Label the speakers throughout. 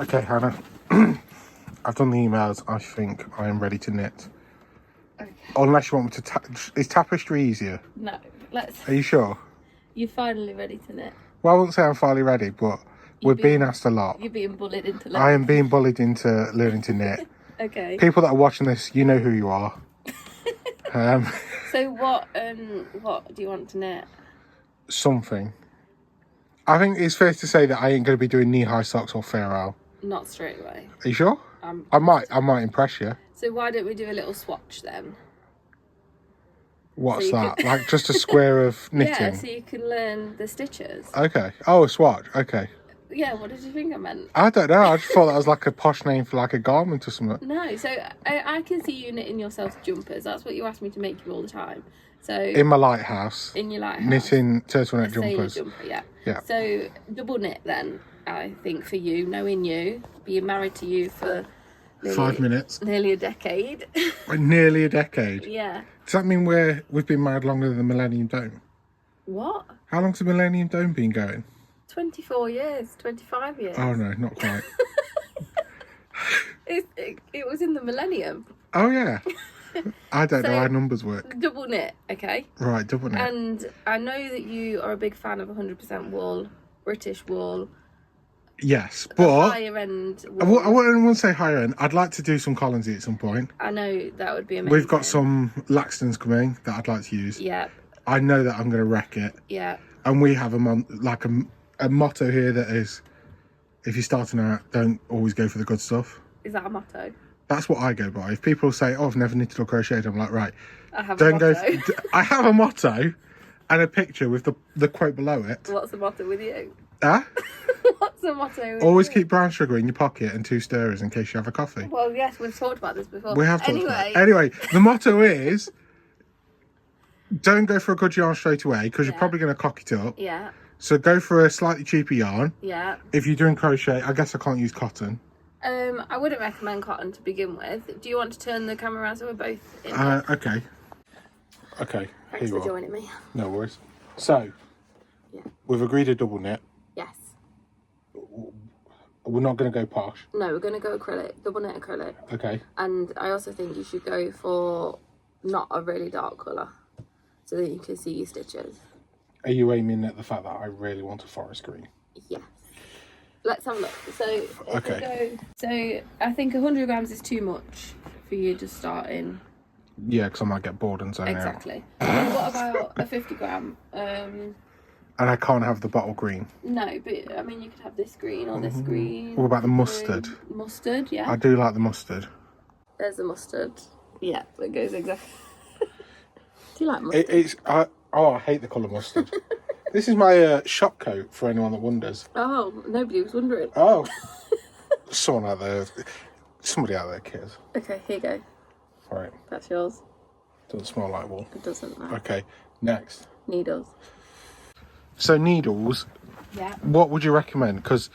Speaker 1: Okay, Hannah. I've done the emails. I think I am ready to knit.
Speaker 2: Okay.
Speaker 1: Unless you want me to... Is tapestry easier?
Speaker 2: No, let's...
Speaker 1: Are you sure?
Speaker 2: You're finally ready to knit.
Speaker 1: Well, I wouldn't say I'm finally ready, but we're being asked a lot.
Speaker 2: You're being bullied into learning.
Speaker 1: I am being bullied into learning to knit.
Speaker 2: Okay.
Speaker 1: People that are watching this, you know who you are.
Speaker 2: So what do you want to knit?
Speaker 1: Something. I think it's fair to say that I ain't going to be doing knee-high socks or Farewell.
Speaker 2: Not straight away.
Speaker 1: Are you sure? I might impress you.
Speaker 2: So why don't we do a little swatch then?
Speaker 1: What's that? Like just a square of knitting?
Speaker 2: Yeah, so you can learn the stitches.
Speaker 1: Okay. Oh, a swatch. Okay.
Speaker 2: Yeah, what did you think I meant?
Speaker 1: I don't know. I just thought that was like a posh name for like a garment or something.
Speaker 2: No, so I can see you knitting yourself jumpers. That's what you ask me to make you all the time. So
Speaker 1: in my lighthouse.
Speaker 2: In your lighthouse.
Speaker 1: Knitting turtleneck jumpers.
Speaker 2: Jumper, yeah.
Speaker 1: Yeah.
Speaker 2: So double knit then, I think, for you, knowing you, being married to you for
Speaker 1: 5 minutes.
Speaker 2: Nearly a decade.
Speaker 1: Nearly a decade.
Speaker 2: Yeah.
Speaker 1: Does that mean we've been married longer than the Millennium Dome?
Speaker 2: What?
Speaker 1: How long's the Millennium Dome been going?
Speaker 2: 24 years, 25 years.
Speaker 1: Oh no, not quite.
Speaker 2: It was in the millennium.
Speaker 1: Oh yeah. I don't know how numbers work.
Speaker 2: Double knit, okay?
Speaker 1: Right, double knit.
Speaker 2: And I know that you are a big fan of 100% wool, British wool.
Speaker 1: Yes, but
Speaker 2: higher end wool.
Speaker 1: I wouldn't say higher end. I'd like to do some Collinsy at some point.
Speaker 2: I know that would be amazing.
Speaker 1: We've got some Laxtons coming that I'd like to use.
Speaker 2: Yeah.
Speaker 1: I know that I'm going to wreck it.
Speaker 2: Yeah.
Speaker 1: And we have a motto here that is, if you're starting out, don't always go for the good stuff.
Speaker 2: Is that a motto?
Speaker 1: That's what I go by. If people say, "Oh, I've never knitted or crocheted," I'm like, right.
Speaker 2: I have a motto.
Speaker 1: I have a motto and a picture with the quote below it.
Speaker 2: What's the motto with you?
Speaker 1: Huh?
Speaker 2: What's the motto with
Speaker 1: Always
Speaker 2: you?
Speaker 1: keep brown sugar in your pocket and 2 stirrers in case you have a coffee.
Speaker 2: Well, yes, we've talked about this before.
Speaker 1: We have talked about it. Anyway, the motto is, don't go for a good yarn straight away because you're probably going to cock it up.
Speaker 2: Yeah.
Speaker 1: So go for a slightly cheaper yarn.
Speaker 2: Yeah.
Speaker 1: If you're doing crochet, I guess I can't use cotton.
Speaker 2: I wouldn't recommend cotton to begin with. Do you want to turn the camera around so we're both in?
Speaker 1: Okay. Okay.
Speaker 2: Thanks for joining me.
Speaker 1: No worries. So, we've agreed a double knit.
Speaker 2: Yes.
Speaker 1: We're not going to go posh.
Speaker 2: No, we're going to go acrylic, double knit acrylic.
Speaker 1: Okay.
Speaker 2: And I also think you should go for not a really dark colour so that you can see your stitches.
Speaker 1: Are you aiming at the fact that I really want a forest green?
Speaker 2: Yes. Let's have a look. So, I think 100 grams is too much for you to start in.
Speaker 1: Yeah, because I might get bored and zone out.
Speaker 2: Exactly. And what about a 50 gram?
Speaker 1: And I can't have the bottle green.
Speaker 2: No, but I mean, you could have this green or this green.
Speaker 1: What about the mustard?
Speaker 2: Mustard, yeah.
Speaker 1: I do like the mustard.
Speaker 2: There's the mustard. Yeah, it goes exactly. Do you like mustard?
Speaker 1: I hate the colour mustard. This is my shop coat for anyone that wonders.
Speaker 2: Oh, nobody was wondering.
Speaker 1: Oh. Somebody out there cares.
Speaker 2: Okay, here you go.
Speaker 1: Right.
Speaker 2: That's yours.
Speaker 1: Doesn't smell like wool.
Speaker 2: It doesn't, no.
Speaker 1: Okay, next.
Speaker 2: Needles.
Speaker 1: So needles,
Speaker 2: Yeah.
Speaker 1: what would you recommend? Because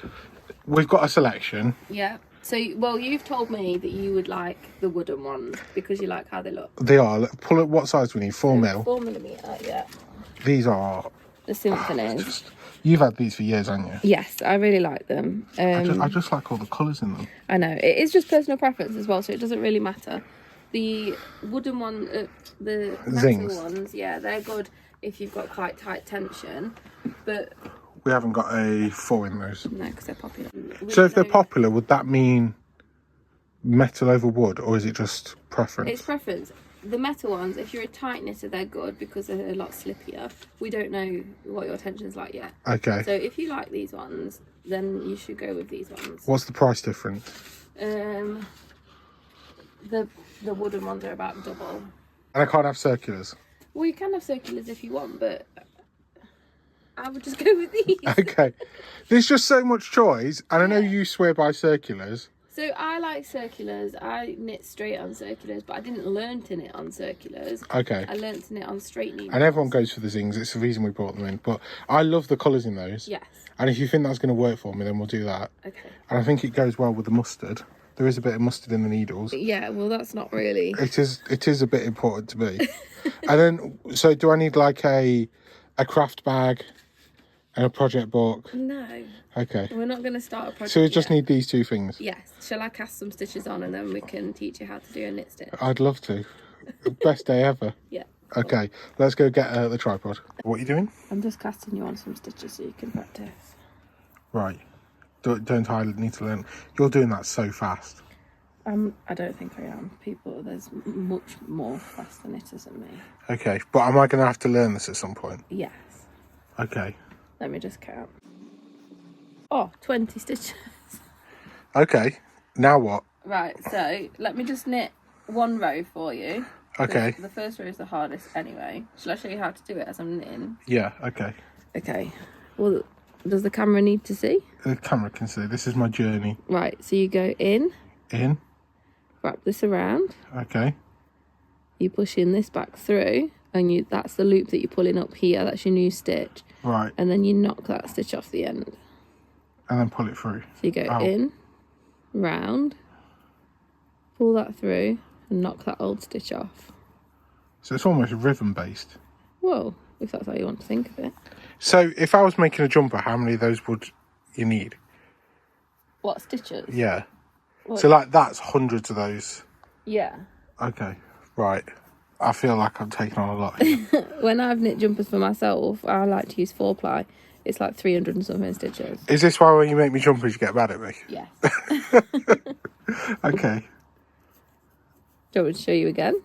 Speaker 1: we've got a selection.
Speaker 2: Yeah. So, well, you've told me that you would like the wooden ones because you like how they look.
Speaker 1: They are. Pull it. What size do we need? 4 mil.
Speaker 2: 4 millimetre, yeah.
Speaker 1: These are...
Speaker 2: The symphonies.
Speaker 1: You've had these for years, haven't you?
Speaker 2: Yes, I really like them.
Speaker 1: I just like all the colours in them.
Speaker 2: I know. It is just personal preference as well, so it doesn't really matter. The wooden one, the metal ones, yeah, they're good if you've got quite tight tension, but...
Speaker 1: We haven't got a 4 in those.
Speaker 2: No, because they're popular.
Speaker 1: So if they're popular, would that mean metal over wood, or is it just preference?
Speaker 2: It's preference. The metal ones, if you're a tight knitter, they're good because they're a lot slippier. We don't know what your tension's like yet.
Speaker 1: Okay.
Speaker 2: So if you like these ones, then you should go with these ones.
Speaker 1: What's the price difference?
Speaker 2: The wooden ones are about double.
Speaker 1: And I can't have circulars?
Speaker 2: Well, you can have circulars if you want, but I would just go with these.
Speaker 1: Okay. There's just so much choice, and I know you swear by circulars.
Speaker 2: So I like circulars. I knit straight on circulars, but I didn't learn to knit on circulars.
Speaker 1: Okay.
Speaker 2: I learned to knit on straight needles.
Speaker 1: And everyone goes for the zings. It's the reason we brought them in. But I love the colours in those.
Speaker 2: Yes.
Speaker 1: And if you think that's going to work for me, then we'll do that.
Speaker 2: Okay.
Speaker 1: And I think it goes well with the mustard. There is a bit of mustard in the needles.
Speaker 2: Yeah, well, that's not really...
Speaker 1: It is a bit important to me. And then, so do I need like a craft bag, And a project book.
Speaker 2: No.
Speaker 1: Okay.
Speaker 2: We're not going to start a project.
Speaker 1: So we just
Speaker 2: yet.
Speaker 1: need these two things?
Speaker 2: Yes. Shall I cast some stitches on and then we can teach you how to do a knit stitch?
Speaker 1: I'd love to. Best day ever.
Speaker 2: Yeah.
Speaker 1: Okay, let's go get the tripod. What are you doing?
Speaker 2: I'm just casting you on some stitches so you can practice.
Speaker 1: Right. Don't I need to learn? You're doing that so fast.
Speaker 2: I don't think I am. There's much more faster knitters than me.
Speaker 1: Okay, but am I going to have to learn this at some point?
Speaker 2: Yes.
Speaker 1: Okay.
Speaker 2: Let me just count. Oh, 20 stitches.
Speaker 1: Okay, now what?
Speaker 2: Right, so let me just knit one row for you.
Speaker 1: Okay.
Speaker 2: The first row is the hardest anyway. Shall I show you how to do it as I'm knitting?
Speaker 1: Yeah, okay.
Speaker 2: Okay. Well, does the camera need to see?
Speaker 1: The camera can see. This is my journey.
Speaker 2: Right, so you go in.
Speaker 1: In.
Speaker 2: Wrap this around.
Speaker 1: Okay.
Speaker 2: You push in this back through, and that's the loop that you're pulling up here. That's your new stitch.
Speaker 1: Right.
Speaker 2: And then you knock that stitch off the end.
Speaker 1: And then pull it through.
Speaker 2: So you go in, round, pull that through, and knock that old stitch off.
Speaker 1: So it's almost rhythm based.
Speaker 2: Well, if that's how you want to think of it.
Speaker 1: So if I was making a jumper, how many of those would you need?
Speaker 2: What, stitches?
Speaker 1: Yeah.
Speaker 2: Well,
Speaker 1: So like that's hundreds of those.
Speaker 2: yeah.
Speaker 1: Okay. Right. I feel like I'm taking on a lot here.
Speaker 2: When I've knit jumpers for myself, I like to use 4-ply. It's like 300 and something stitches.
Speaker 1: Is this why when you make me jumpers you get mad at me?
Speaker 2: Yeah.
Speaker 1: Okay.
Speaker 2: Do you want me to show you again?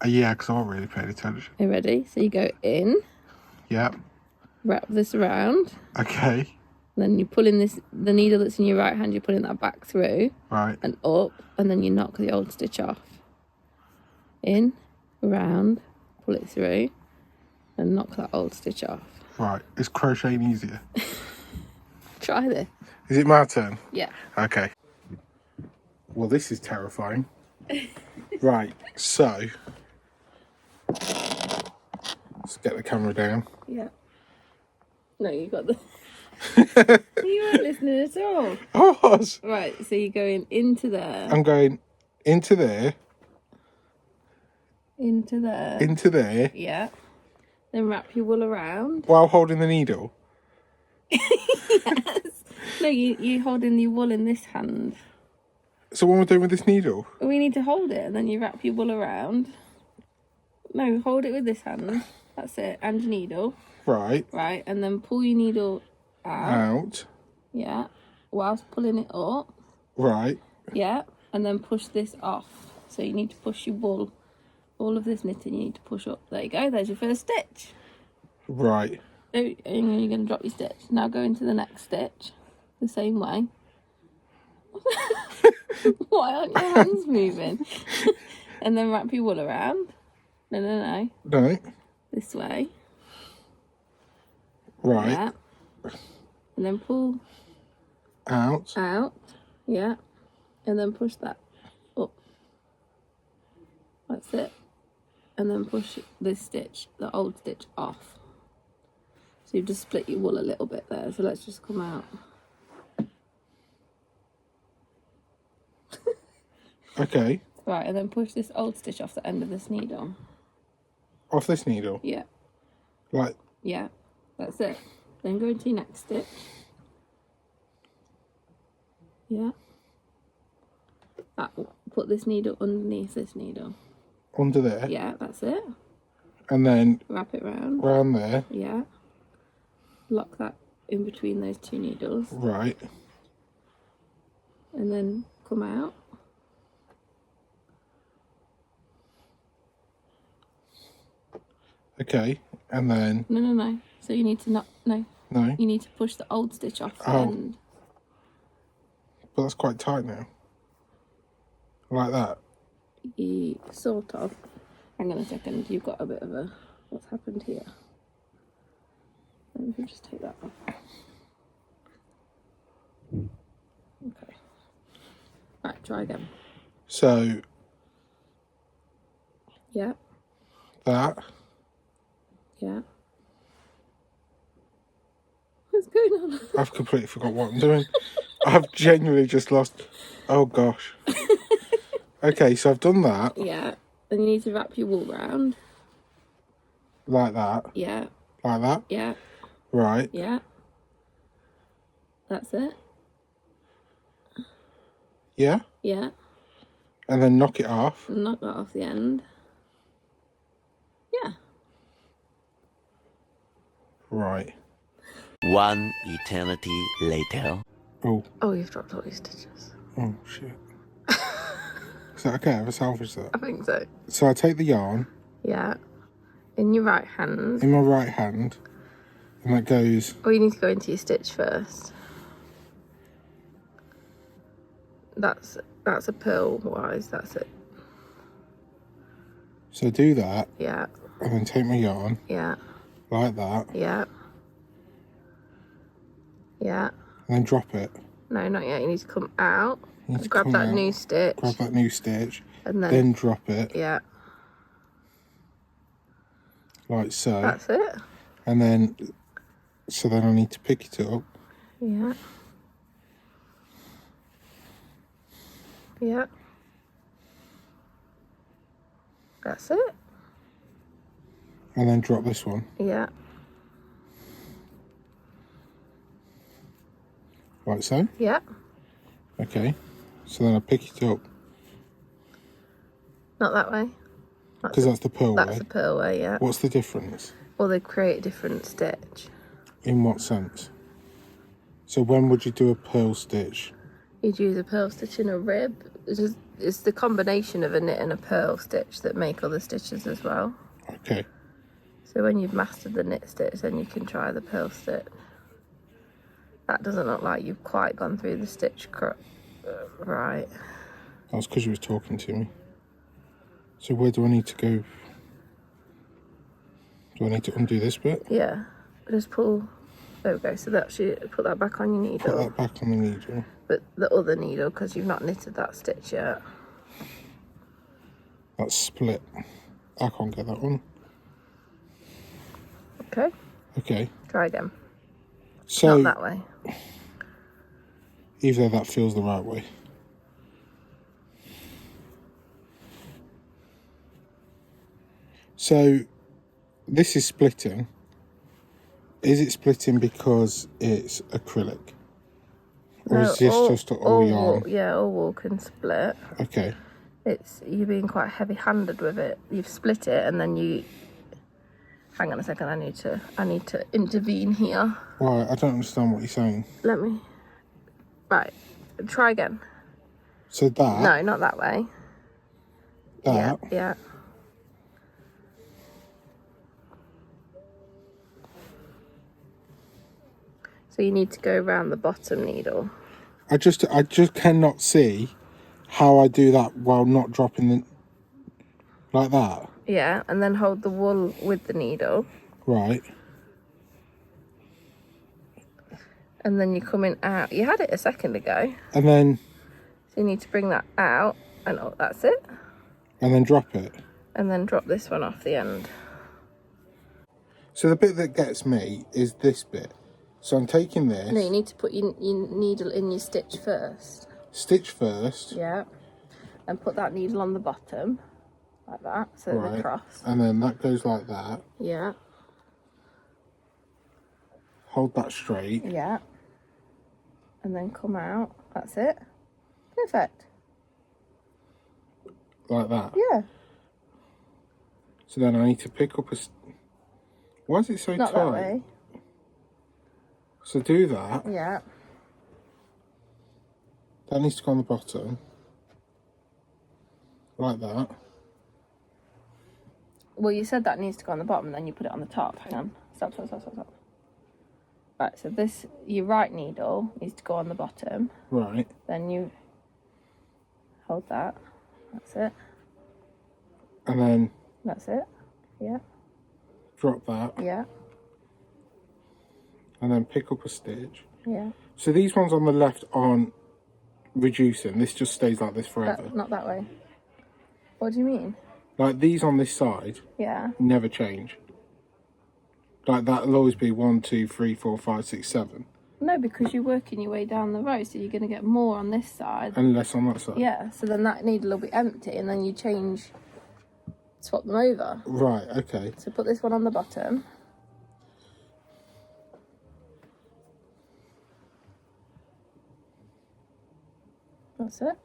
Speaker 1: Yeah, because I wasn't really paying attention.
Speaker 2: Are you ready? So you go in,
Speaker 1: Yep.
Speaker 2: wrap this around,
Speaker 1: Okay.
Speaker 2: then you pull in the needle that's in your right hand, you're pulling that back through
Speaker 1: Right.
Speaker 2: and up, and then you knock the old stitch off. In, round, pull it through, and knock that old stitch off.
Speaker 1: Right. Is crocheting easier?
Speaker 2: Try this.
Speaker 1: Is it my turn?
Speaker 2: Yeah.
Speaker 1: Okay. Well, this is terrifying. Right. So let's get the camera down.
Speaker 2: Yeah. No, you got the... You weren't listening at all.
Speaker 1: I was.
Speaker 2: Right, so you're going into there.
Speaker 1: I'm going into there.
Speaker 2: Into there.
Speaker 1: Into there.
Speaker 2: Yeah. Then wrap your wool around.
Speaker 1: While holding the needle.
Speaker 2: Yes. No, you holding your wool in this hand.
Speaker 1: So what am I doing with this needle?
Speaker 2: We need to hold it and then you wrap your wool around. No, hold it with this hand. That's it. And your needle.
Speaker 1: Right.
Speaker 2: Right, and then pull your needle out. Yeah. Whilst pulling it up.
Speaker 1: Right.
Speaker 2: Yeah. And then push this off. So you need to push your wool. All of this knitting you need to push up. There you go. There's your first stitch.
Speaker 1: Right.
Speaker 2: And you're going to drop your stitch. Now go into the next stitch. The same way. Why aren't your hands moving? And then wrap your wool around. No.
Speaker 1: No.
Speaker 2: This way.
Speaker 1: Right.
Speaker 2: Yeah. And then pull
Speaker 1: Out.
Speaker 2: out. Yeah. And then push that up. That's it. And then push this stitch, the old stitch, off. So you've just split your wool a little bit there. So let's just come out.
Speaker 1: Okay.
Speaker 2: Right, and then push this old stitch off the end of this needle.
Speaker 1: Off this needle.
Speaker 2: Yeah.
Speaker 1: Like.
Speaker 2: Yeah. That's it. Then go into your next stitch. Yeah. Put this needle underneath this needle.
Speaker 1: Under there.
Speaker 2: Yeah, that's it.
Speaker 1: And then
Speaker 2: Wrap it round.
Speaker 1: round there.
Speaker 2: Yeah. Lock that in between those two needles.
Speaker 1: Right.
Speaker 2: And then come out.
Speaker 1: Okay. And then.
Speaker 2: No. So you need to not... No.
Speaker 1: No.
Speaker 2: You need to push the old stitch off the
Speaker 1: Oh.
Speaker 2: end.
Speaker 1: But that's quite tight now. Like that.
Speaker 2: Sort of. Hang on a second. You've got a bit of a... What's happened here? Let me just take that off. Okay. Right, try again.
Speaker 1: So.
Speaker 2: Yeah.
Speaker 1: That.
Speaker 2: Yeah. What's going on?
Speaker 1: I've completely forgot what I'm doing. I've genuinely just lost. Oh gosh. Okay, so I've done that.
Speaker 2: Yeah. Then you need to wrap your wool round.
Speaker 1: Like that.
Speaker 2: Yeah.
Speaker 1: Like that.
Speaker 2: Yeah.
Speaker 1: Right.
Speaker 2: Yeah. That's it.
Speaker 1: Yeah?
Speaker 2: Yeah.
Speaker 1: And then knock it off.
Speaker 2: Knock that off the end. Yeah.
Speaker 1: Right.
Speaker 3: One eternity later.
Speaker 1: Oh.
Speaker 2: Oh, you've dropped all your stitches.
Speaker 1: Oh, shit. Is that okay? Have I salvaged that?
Speaker 2: I think so.
Speaker 1: So I take the yarn.
Speaker 2: Yeah. In your right hand.
Speaker 1: In my right hand. And that goes...
Speaker 2: Oh, you need to go into your stitch first. That's a purl wise, that's it.
Speaker 1: So do that.
Speaker 2: Yeah.
Speaker 1: And then take my yarn.
Speaker 2: Yeah.
Speaker 1: Like that.
Speaker 2: Yeah. Yeah.
Speaker 1: And then drop it.
Speaker 2: No, not yet. You need to come out.
Speaker 1: You need to
Speaker 2: grab
Speaker 1: come
Speaker 2: that
Speaker 1: out,
Speaker 2: new stitch.
Speaker 1: Grab that new stitch.
Speaker 2: And
Speaker 1: then drop it.
Speaker 2: Yeah.
Speaker 1: Like so.
Speaker 2: That's it.
Speaker 1: And then... So then I need to pick it up.
Speaker 2: Yeah. Yeah. That's it.
Speaker 1: And then drop this one.
Speaker 2: Yeah.
Speaker 1: Like so.
Speaker 2: Yeah.
Speaker 1: Okay. So then I pick it up.
Speaker 2: Not that way.
Speaker 1: Because that's the purl way.
Speaker 2: That's the purl way, yeah.
Speaker 1: What's the difference?
Speaker 2: Well, they create a different stitch.
Speaker 1: In what sense? So when would you do a purl stitch?
Speaker 2: You'd use a purl stitch in a rib. It's the combination of a knit and a purl stitch that make other stitches as well.
Speaker 1: Okay.
Speaker 2: So when you've mastered the knit stitch, then you can try the purl stitch. That doesn't look like you've quite gone through the stitch right.
Speaker 1: That's because you was talking to me. So where do I need to go? Do I need to undo this bit?
Speaker 2: Yeah. Just pull. There we go. So that should put that back on your needle.
Speaker 1: Put that back on the needle.
Speaker 2: But the other needle, because you've not knitted that stitch yet.
Speaker 1: That's split. I can't get that one.
Speaker 2: Okay.
Speaker 1: Okay.
Speaker 2: Try again.
Speaker 1: So
Speaker 2: Not that way.
Speaker 1: even though that feels the right way. So this is splitting. Is it splitting because it's acrylic? Or is this just all yarn?
Speaker 2: Yeah, all wool can split.
Speaker 1: Okay.
Speaker 2: It's you're being quite heavy-handed with it. You've split it and then you... Hang on a second, I need to intervene here.
Speaker 1: Right, I don't understand what you're saying.
Speaker 2: Let me... Right, try again.
Speaker 1: So that...
Speaker 2: No, not that way.
Speaker 1: That...
Speaker 2: Yeah. So you need to go around the bottom needle.
Speaker 1: I just cannot see how I do that while not dropping the... Like that.
Speaker 2: Yeah, and then hold the wool with the needle.
Speaker 1: Right.
Speaker 2: And then you're coming out. You had it a second ago.
Speaker 1: And then...
Speaker 2: So you need to bring that out. And oh, that's it.
Speaker 1: And then drop it.
Speaker 2: And then drop this one off the end.
Speaker 1: So the bit that gets me is this bit. So I'm taking this...
Speaker 2: No, you need to put your needle in your stitch first.
Speaker 1: Stitch first.
Speaker 2: Yeah. And put that needle on the bottom. Like that. So they're crossed.
Speaker 1: And then that goes like that.
Speaker 2: Yeah.
Speaker 1: Hold that straight.
Speaker 2: Yeah. And then come out. That's it. Perfect.
Speaker 1: Like that.
Speaker 2: Yeah.
Speaker 1: So then I need to pick up a... Why is it so
Speaker 2: Not
Speaker 1: tight?
Speaker 2: that way.
Speaker 1: So do that.
Speaker 2: Yeah.
Speaker 1: That needs to go on the bottom. Like that.
Speaker 2: Well, you said that needs to go on the bottom, and then you put it on the top. Hang on. Stop. Right, so this, your right needle needs to go on the bottom.
Speaker 1: Right.
Speaker 2: Then you hold that. That's it.
Speaker 1: And then...
Speaker 2: That's it. Yeah.
Speaker 1: Drop that.
Speaker 2: Yeah.
Speaker 1: And then pick up a stitch.
Speaker 2: Yeah.
Speaker 1: So these ones on the left aren't reducing. This just stays like this forever.
Speaker 2: Not that way. What do you mean?
Speaker 1: Like these on this side
Speaker 2: Yeah.
Speaker 1: never change. Like that'll always be 1, 2, 3, 4, 5, 6, 7.
Speaker 2: No, because you're working your way down the row, so you're going to get more on this side.
Speaker 1: And less on that side.
Speaker 2: Yeah, so then that needle will be empty, and then you swap them over.
Speaker 1: Right, okay.
Speaker 2: So put this one on the bottom. That's it.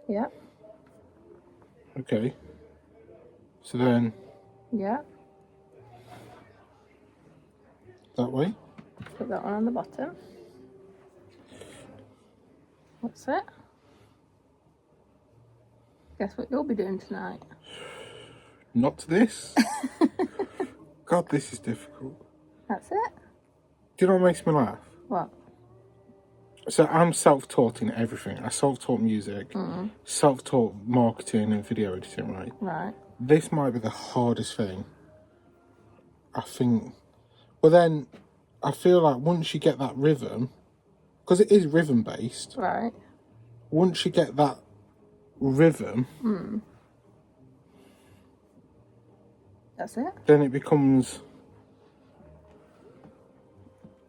Speaker 2: Yeah.
Speaker 1: Okay. So then...
Speaker 2: Yeah.
Speaker 1: That way.
Speaker 2: Put that one on the bottom. That's it. Guess what you'll be doing tonight?
Speaker 1: Not this. God, this is difficult.
Speaker 2: That's it.
Speaker 1: Do you know what makes me laugh?
Speaker 2: What?
Speaker 1: So I'm self-taught in everything. I self-taught music, self-taught marketing and video editing, right?
Speaker 2: Right.
Speaker 1: This might be the hardest thing. I think. But then I feel like once you get that rhythm, because it is rhythm-based,
Speaker 2: Right.
Speaker 1: once you get that rhythm,
Speaker 2: That's it.
Speaker 1: then it becomes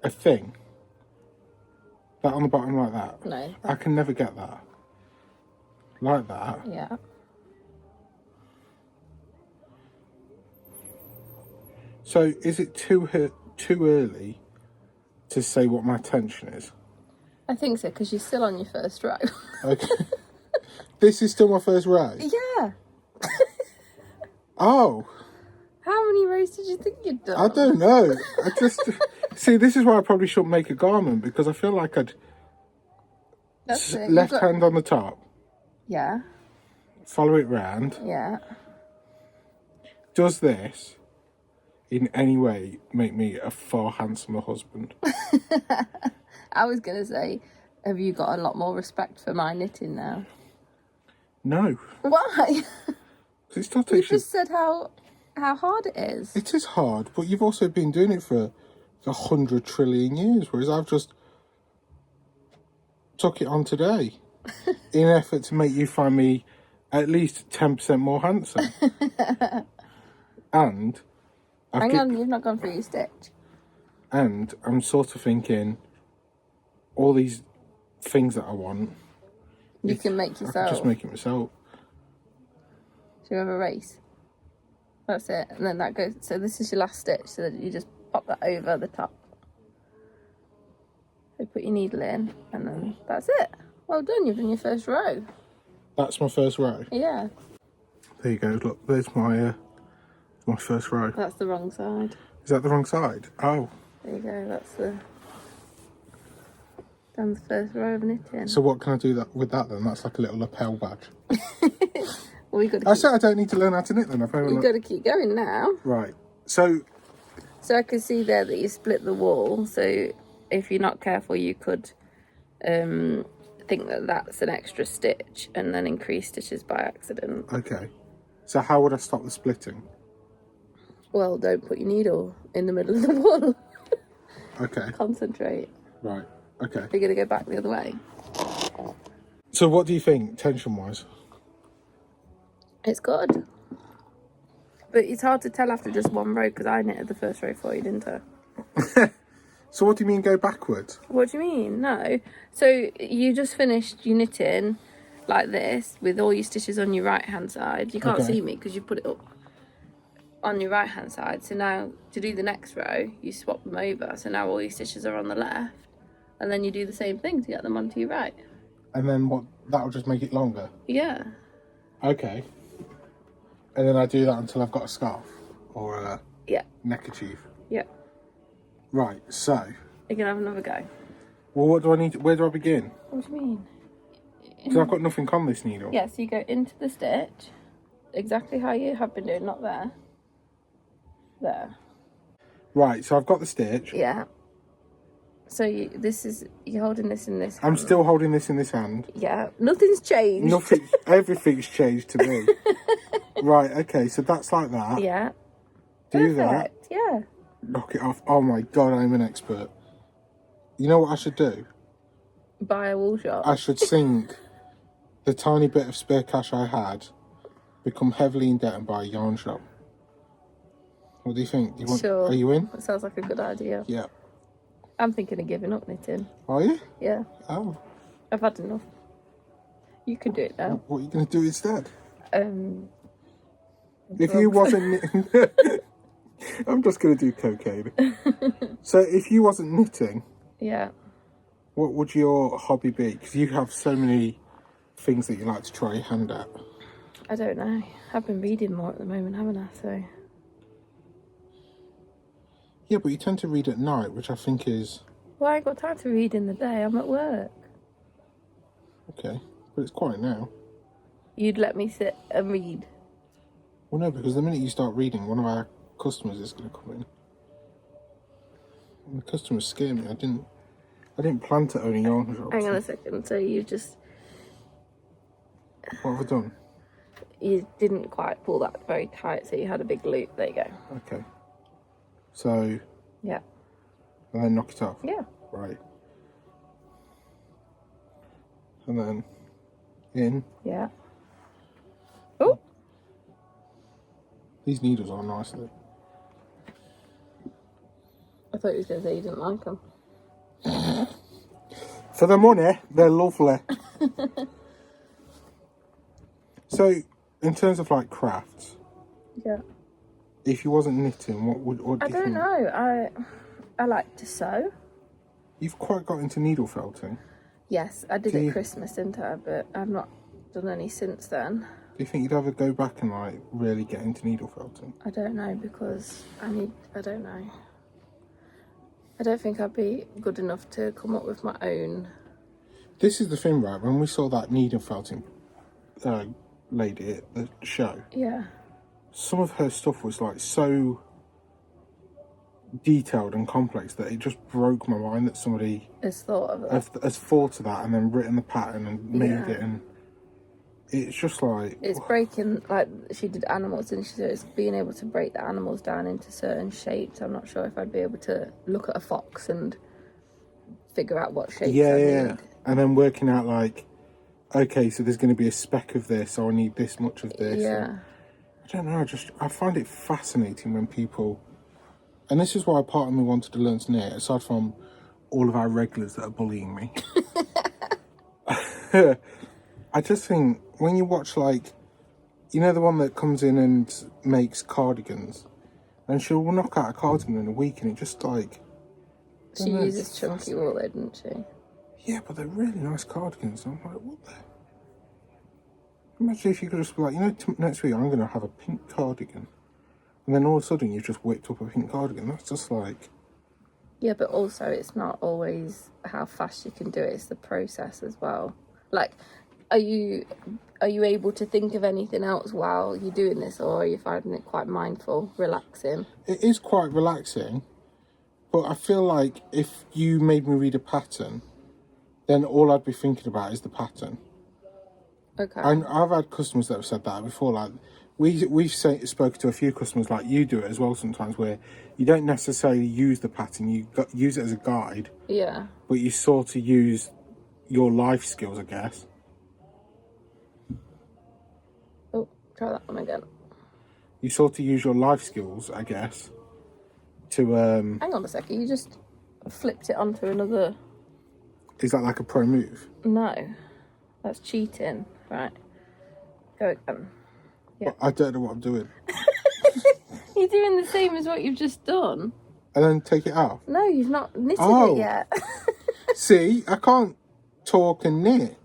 Speaker 1: a thing. That on the bottom like that.
Speaker 2: No.
Speaker 1: I can never get that. Like that.
Speaker 2: Yeah.
Speaker 1: So is it too early to say what my tension is?
Speaker 2: I think so, because you're still on your first row.
Speaker 1: Okay. This is still my first row?
Speaker 2: Yeah.
Speaker 1: Oh.
Speaker 2: How many rows did you think you'd done?
Speaker 1: I don't know. I just... See, this is why I probably shouldn't make a garment, because I feel like I'd...
Speaker 2: That's it.
Speaker 1: Left hand on the top.
Speaker 2: Yeah.
Speaker 1: Follow it round.
Speaker 2: Yeah.
Speaker 1: Does this in any way make me a far handsomer husband?
Speaker 2: I was going to say, have you got a lot more respect for my knitting now?
Speaker 1: No.
Speaker 2: Why?
Speaker 1: It still
Speaker 2: You
Speaker 1: takes you...
Speaker 2: just said how hard it is.
Speaker 1: It is hard, but you've also been doing it for 100 trillion years, whereas I've just took it on today in an effort to make you find me at least 10% more handsome. And
Speaker 2: Hang on, you've not gone through your stitch.
Speaker 1: And I'm sort of thinking all these things that I want.
Speaker 2: You can make
Speaker 1: I
Speaker 2: yourself.
Speaker 1: can just make it myself.
Speaker 2: So you have a race. That's it. And then that goes. So this is your last stitch. So that you just pop that over the top. So put your needle in, and then that's it. Well done. You've done your first row.
Speaker 1: That's my first row.
Speaker 2: Yeah.
Speaker 1: There you go. Look, there's my first row.
Speaker 2: That's the wrong side.
Speaker 1: Is that the wrong side? Oh.
Speaker 2: There you go. That's done the first row of knitting.
Speaker 1: So what can I do with that then? That's like a little lapel badge.
Speaker 2: Well, we got.
Speaker 1: I said I don't need to learn how to knit then.
Speaker 2: You've got to keep going now.
Speaker 1: Right. So
Speaker 2: I can see there that you split the wall. So if you're not careful, you could think that that's an extra stitch and then increase stitches by accident.
Speaker 1: okay. So how would I stop the splitting?
Speaker 2: Well, don't put your needle in the middle of the wall.
Speaker 1: Okay.
Speaker 2: Concentrate.
Speaker 1: Right. Okay.
Speaker 2: You're going to go back the other way.
Speaker 1: So what do you think, tension-wise?
Speaker 2: It's good. But it's hard to tell after just one row because I knitted the first row for you, didn't I?
Speaker 1: So what do you mean go backwards?
Speaker 2: What do you mean? No. So you just finished your knitting like this with all your stitches on your right-hand side. You can't see me because you put it up on your right-hand side. So now to do the next row, you swap them over. So now all your stitches are on the left. And then you do the same thing to get them onto your right.
Speaker 1: And then what? That'll just make it longer?
Speaker 2: Yeah.
Speaker 1: Okay. And then I do that until I've got a scarf or a neckerchief.
Speaker 2: Yeah.
Speaker 1: Right, so...
Speaker 2: You can have another go.
Speaker 1: Well, what do I need to... Where do I begin?
Speaker 2: What do you mean?
Speaker 1: Because I've got nothing on this needle.
Speaker 2: Yeah, so you go into the stitch, exactly how you have been doing, not there. There.
Speaker 1: Right, so I've got the stitch.
Speaker 2: Yeah. So you're holding this in this hand.
Speaker 1: I'm still holding this in this hand.
Speaker 2: Yeah, nothing's changed.
Speaker 1: Nothing, everything's changed to me. Right, okay, so that's like that.
Speaker 2: Yeah.
Speaker 1: Do
Speaker 2: Perfect.
Speaker 1: that.
Speaker 2: Yeah.
Speaker 1: Knock it off. Oh my God, I'm an expert. You know what I should do?
Speaker 2: Buy a wool shop.
Speaker 1: I should sink the tiny bit of spare cash I had, become heavily in debt and buy a yarn shop. What do you think?
Speaker 2: Sure.
Speaker 1: Are you in?
Speaker 2: That sounds like a good idea.
Speaker 1: Yeah.
Speaker 2: I'm thinking of giving up knitting.
Speaker 1: Are you?
Speaker 2: Yeah.
Speaker 1: Oh.
Speaker 2: I've had enough. You can do it now.
Speaker 1: What are you going to do instead?
Speaker 2: If
Speaker 1: If you wasn't knitting... I'm just going to do cocaine. So if you wasn't knitting,
Speaker 2: yeah,
Speaker 1: what would your hobby be? Because you have so many things that you like to try your hand at.
Speaker 2: I don't know. I've been reading more at the moment, haven't I? So.
Speaker 1: Yeah, but you tend to read at night, which I think is...
Speaker 2: Well, I ain't got time to read in the day. I'm at work.
Speaker 1: Okay, but it's quiet now.
Speaker 2: You'd let me sit and read?
Speaker 1: Well, no, because the minute you start reading, one of our customers is going to come in. And the customers scare me. I didn't plan to own a yarn shop.
Speaker 2: Hang on a second. So you just...
Speaker 1: What have I done?
Speaker 2: You didn't quite pull that very tight, so you had a big loop. There you go.
Speaker 1: Okay. So...
Speaker 2: Yeah.
Speaker 1: And then knock it off?
Speaker 2: Yeah.
Speaker 1: Right. And then... in.
Speaker 2: Yeah. Oh!
Speaker 1: These needles are nice, though.
Speaker 2: I thought you was going to say you didn't like them.
Speaker 1: For the money, they're lovely. So, in terms of like crafts,
Speaker 2: yeah.
Speaker 1: If you wasn't knitting, what do you think?
Speaker 2: I don't know. I like to sew.
Speaker 1: You've quite got into needle felting.
Speaker 2: Yes, I did at Christmas, didn't I? But I've not done any since then.
Speaker 1: Do you think you'd ever go back and like really get into needle felting?
Speaker 2: I don't know, because I don't know. I don't think I'd be good enough to come up with my own.
Speaker 1: This is the thing, right? When we saw that needle felting lady at the show,
Speaker 2: yeah,
Speaker 1: some of her stuff was like so detailed and complex that it just broke my mind that somebody
Speaker 2: has thought of it,
Speaker 1: has thought of that and then written the pattern and made it, and it's just like
Speaker 2: it's breaking. Like she did animals, and she said it's being able to break the animals down into certain shapes. I'm not sure if I'd be able to look at a fox and figure out what shapes I need.
Speaker 1: And then working out like, okay, so there's going to be a speck of this, so I need this much of this.
Speaker 2: Yeah.
Speaker 1: I don't know, I find it fascinating when people, and this is why part of me wanted to learn to knit, aside from all of our regulars that are bullying me. I just think, when you watch like, you know the one that comes in and makes cardigans, and she'll knock out a cardigan in a week, and it just like...
Speaker 2: She uses chunky wool, doesn't she?
Speaker 1: Yeah, but they're really nice cardigans. I'm like, what the... Imagine if you could just be like, you know, next week I'm going to have a pink cardigan. And then all of a sudden you've just whipped up a pink cardigan. That's just like...
Speaker 2: Yeah, but also it's not always how fast you can do it. It's the process as well. Like, are you able to think of anything else while you're doing this, or are you finding it quite mindful, relaxing?
Speaker 1: It is quite relaxing. But I feel like if you made me read a pattern, then all I'd be thinking about is the pattern.
Speaker 2: Okay.
Speaker 1: And I've had customers that have said that before. Like we've spoken to a few customers, like you do it as well sometimes, where you don't necessarily use the pattern, you use it as a guide.
Speaker 2: Yeah.
Speaker 1: But you sort of use your life skills, I guess.
Speaker 2: Oh, try that one again.
Speaker 1: You sort of use your life skills, I guess, to
Speaker 2: Hang on a second, you just flipped it onto another...
Speaker 1: Is that like a pro move?
Speaker 2: No, that's cheating. Right, go again. Yeah.
Speaker 1: I don't know what I'm doing.
Speaker 2: You're doing the same as what you've just done.
Speaker 1: And then take it off?
Speaker 2: No, you've not knitted it yet.
Speaker 1: See, I can't talk and knit.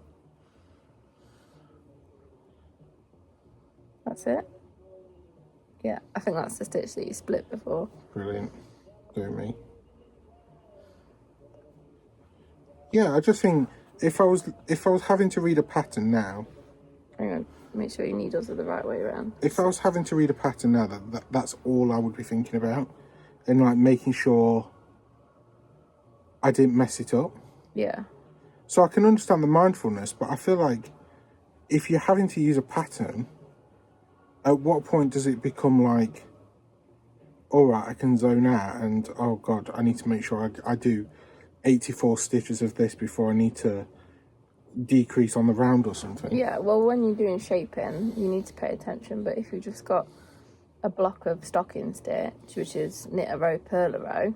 Speaker 2: That's it? Yeah, I think that's the stitch that you split before.
Speaker 1: Brilliant. Do me. Yeah, I just think if I was having to read a pattern now...
Speaker 2: Hang on, make sure your needles are the right way around.
Speaker 1: If I was having to read a pattern now, that's all I would be thinking about. And like making sure I didn't mess it up.
Speaker 2: Yeah.
Speaker 1: So I can understand the mindfulness, but I feel like if you're having to use a pattern, at what point does it become like, all right, I can zone out and, oh God, I need to make sure I do 84 stitches of this before I need to decrease on the round or something.
Speaker 2: Yeah, well, when you're doing shaping, you need to pay attention, but if you've just got a block of stocking stitch, which is knit a row, purl a row,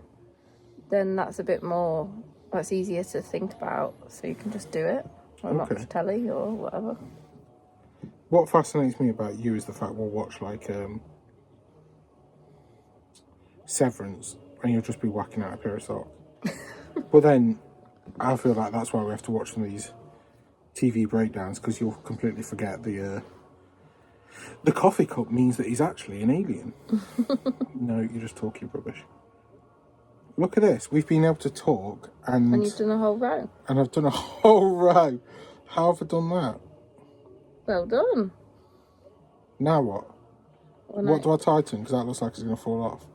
Speaker 2: then that's a bit more, that's easier to think about, so you can just do it, or not watch telly or whatever.
Speaker 1: What fascinates me about you is the fact we'll watch like Severance, and you'll just be whacking out a pair of socks. But then, I feel like that's why we have to watch some of these TV breakdowns, because you'll completely forget the coffee cup means that he's actually an alien. No, you're just talking rubbish. Look at this. We've been able to talk and
Speaker 2: you've done a whole row.
Speaker 1: And I've done a whole row. How have I done that?
Speaker 2: Well done.
Speaker 1: Now what?
Speaker 2: Well,
Speaker 1: What do I tighten? Because that looks like it's going to fall off.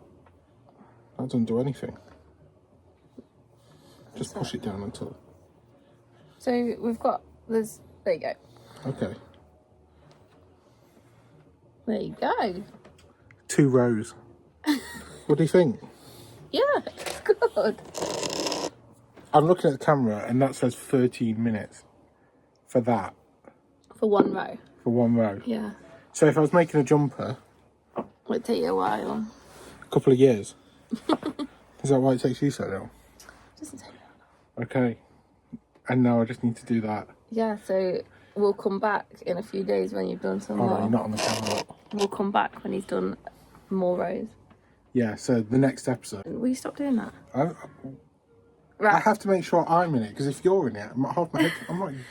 Speaker 1: That doesn't do anything. Just push it down until...
Speaker 2: So we've got... There you go.
Speaker 1: Okay.
Speaker 2: There you go.
Speaker 1: 2 rows. What do you think?
Speaker 2: Yeah, it's good.
Speaker 1: I'm looking at the camera and that says 13 minutes for that.
Speaker 2: For 1 row.
Speaker 1: For 1 row.
Speaker 2: Yeah.
Speaker 1: So if I was making a jumper...
Speaker 2: It'll take you a while.
Speaker 1: A couple of years. Is that why it takes you so long?
Speaker 2: Doesn't take that long.
Speaker 1: Okay. And now I just need to do that.
Speaker 2: Yeah, so we'll come back in a few days when you've done some more.
Speaker 1: Alright, not on the camera.
Speaker 2: We'll come back when he's done more rows.
Speaker 1: Yeah, so the next episode...
Speaker 2: Will you stop doing that?
Speaker 1: I
Speaker 2: Right.
Speaker 1: have to make sure I'm in it, because if you're in it, I'm not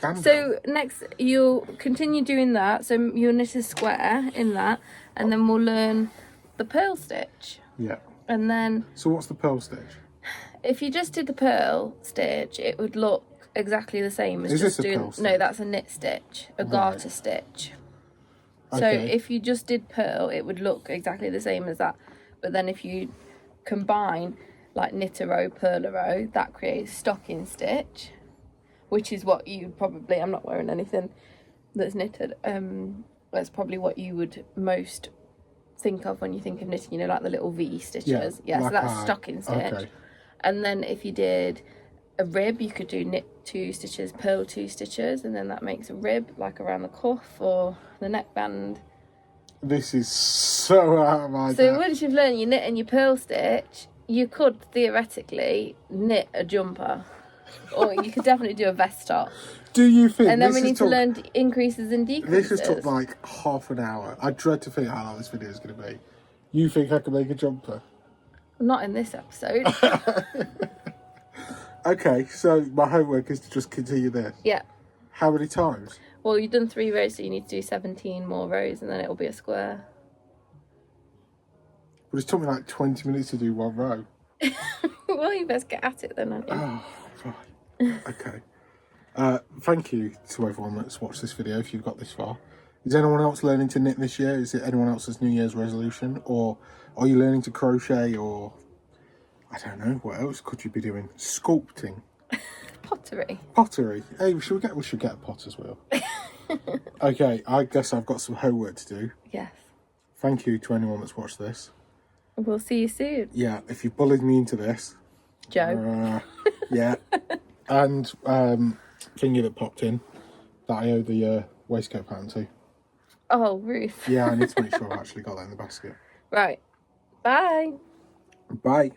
Speaker 1: damn.
Speaker 2: So next you'll continue doing that. So you'll knit a square in that, and then we'll learn the purl stitch.
Speaker 1: Yeah.
Speaker 2: And then
Speaker 1: So what's the purl stitch?
Speaker 2: if you just did the purl stitch, it would look exactly the same as
Speaker 1: Is
Speaker 2: just
Speaker 1: this a
Speaker 2: doing.
Speaker 1: purl stitch?
Speaker 2: No, that's a knit stitch, a garter stitch. So
Speaker 1: Okay.
Speaker 2: if you just did purl, it would look exactly the same as that. But then if you combine like knit a row, purl a row, that creates stocking stitch, which is what you probably... I'm not wearing anything that's knitted. That's probably what you would most think of when you think of knitting, you know, like the little V stitches. Yeah, so
Speaker 1: like
Speaker 2: that's stocking stitch.
Speaker 1: Okay.
Speaker 2: And then if you did a rib, you could do knit 2 stitches, purl 2 stitches, and then that makes a rib like around the cuff or the neckband.
Speaker 1: This is so out of my
Speaker 2: So
Speaker 1: depth.
Speaker 2: once you've learned your knit and your purl stitch, you could theoretically knit a jumper, or you could definitely do a vest top.
Speaker 1: Do you think?
Speaker 2: And then we need to learn increases and decreases.
Speaker 1: This has took like half an hour. I dread to think how long this video is going to be. You think I can make a jumper?
Speaker 2: Not in this episode.
Speaker 1: Okay, so my homework is to just continue this.
Speaker 2: Yeah.
Speaker 1: How many times?
Speaker 2: Well, you've done 3 rows, so you need to do 17 more rows, and then it'll be a square.
Speaker 1: Well, it's took me like 20 minutes to do 1 row.
Speaker 2: Well, you best get at it then, aren't you?
Speaker 1: Oh, right. Okay. Thank you to everyone that's watched this video if you've got this far. Is anyone else learning to knit this year? Is it anyone else's New Year's resolution? Or are you learning to crochet, or I don't know, what else could you be doing? Sculpting.
Speaker 2: Pottery.
Speaker 1: Pottery. Hey, we should get a potter's wheel. Okay, I guess I've got some homework to do.
Speaker 2: Yes.
Speaker 1: Thank you to anyone that's watched this.
Speaker 2: We'll see you soon.
Speaker 1: Yeah, if you bullied me into this.
Speaker 2: Joe.
Speaker 1: Yeah. And thingy that popped in that I owe the waistcoat pattern to.
Speaker 2: Oh, Ruth.
Speaker 1: Yeah, I need to make sure I've actually got that in the basket.
Speaker 2: Right. Bye.
Speaker 1: Bye.